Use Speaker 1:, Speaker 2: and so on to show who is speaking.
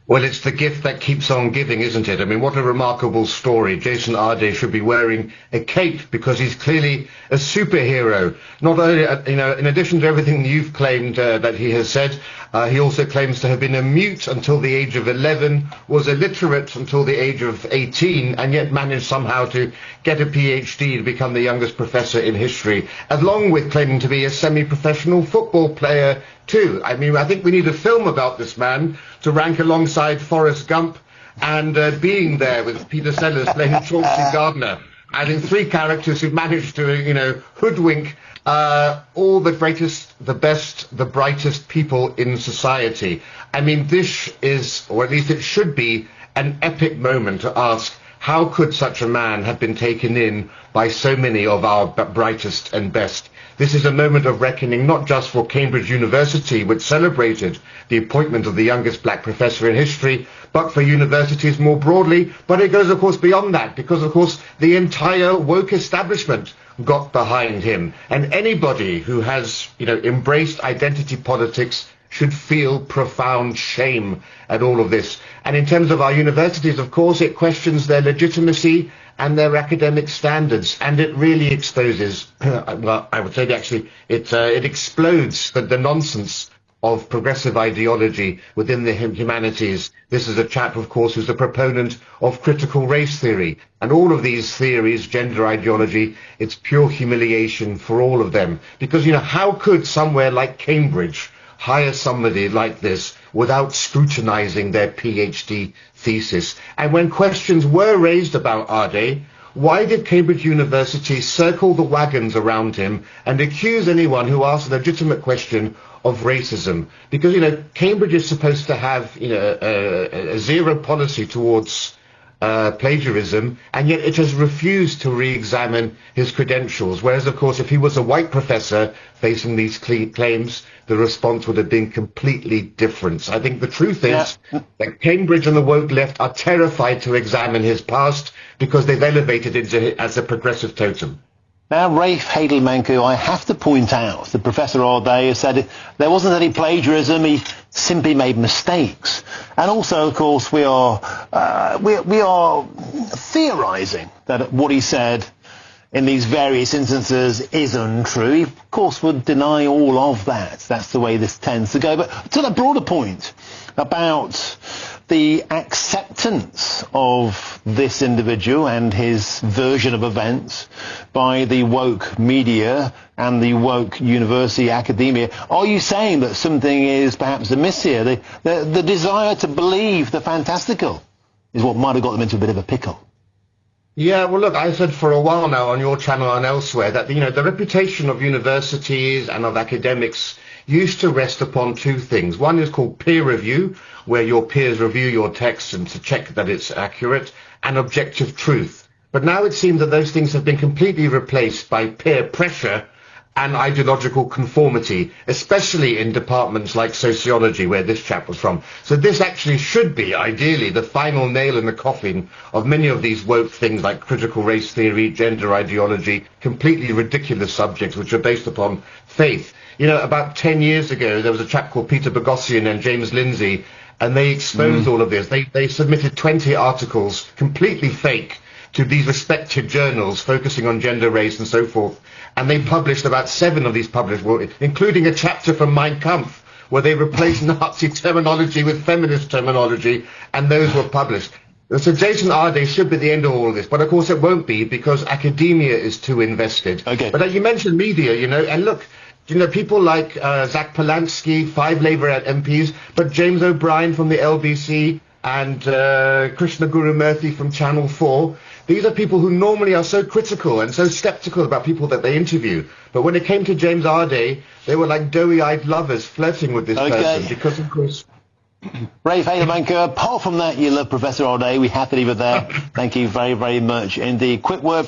Speaker 1: Well, it's the gift that keeps on giving, isn't it? I mean, what a remarkable story. Jason Arday should be wearing a cape because he's clearly a superhero. Not only, in addition to everything you've claimed that he has said, he also claims to have been a mute until the age of 11, was illiterate until the age of 18, and yet managed somehow to get a PhD to become the youngest professor in history, along with claiming to be a semi-professional football player too. I mean, I think we need a film about this man to rank alongside Forrest Gump and Being There with Peter Sellers playing Chauncey Gardner. I think three characters who've managed to, hoodwink all the greatest, the best, the brightest people in society. I mean, this is, or at least it should be, an epic moment to ask, how could such a man have been taken in by so many of our brightest and best? This is a moment of reckoning, not just for Cambridge University, which celebrated the appointment of the youngest black professor in history, but for universities more broadly. But it goes, of course, beyond that, because, of course, the entire woke establishment got behind him. And anybody who has, embraced identity politics should feel profound shame at all of this. And in terms of our universities, of course, it questions their legitimacy and their academic standards, and it really exposes, well, I would say actually, it explodes the nonsense of progressive ideology within the humanities. This is a chap, of course, who's a proponent of critical race theory, and all of these theories, gender ideology, it's pure humiliation for all of them. Because, how could somewhere like Cambridge hire somebody like this without scrutinizing their PhD thesis? And when questions were raised about Arday, why did Cambridge University circle the wagons around him and accuse anyone who asked a legitimate question of racism? Because, Cambridge is supposed to have, a zero policy towards plagiarism, and yet it has refused to re-examine his credentials. Whereas, of course, if he was a white professor facing these claims, the response would have been completely different. I think the truth is that Cambridge and the woke left are terrified to examine his past because they've elevated it as a progressive totem.
Speaker 2: Now, Rafe, Heydel-Mankoo, I have to point out that Professor Arday has said there wasn't any plagiarism, he simply made mistakes. And also, of course, we are theorising that what he said in these various instances is untrue. He, of course, would deny all of that. That's the way this tends to go. But to the broader point about the acceptance of this individual and his version of events by the woke media and the woke university academia, are you saying that something is perhaps amiss here? The desire to believe the fantastical is what might have got them into a bit of a pickle.
Speaker 1: Yeah, well, look, I said for a while now on your channel and elsewhere that, the reputation of universities and of academics used to rest upon two things. One is called peer review, where your peers review your text and to check that it's accurate, and objective truth. But now it seems that those things have been completely replaced by peer pressure and ideological conformity, especially in departments like sociology, where this chap was from. So this actually should be, ideally, the final nail in the coffin of many of these woke things like critical race theory, gender ideology, completely ridiculous subjects which are based upon faith. About 10 years ago, there was a chap called Peter Boghossian and James Lindsay, and they exposed all of this. They submitted 20 articles, completely fake, to these respected journals focusing on gender, race, and so forth. And they published about 7 of these including a chapter from Mein Kampf, where they replaced Nazi terminology with feminist terminology, and those were published. So Jason Arday should be the end of all of this, but of course it won't be because academia is too invested.
Speaker 2: Okay.
Speaker 1: But you mentioned media, and look, people like Zach Polanski, 5 Labour MPs, but James O'Brien from the LBC and Krishna Guru Murthy from Channel 4, these are people who normally are so critical and so sceptical about people that they interview. But when it came to James Arday, they were like doughy-eyed lovers flirting with this person because, of course...
Speaker 2: Rafe, Heydel-Mankoo, apart from that, you love Professor Arday. We have to leave it there. Thank you very, very much indeed. Quick word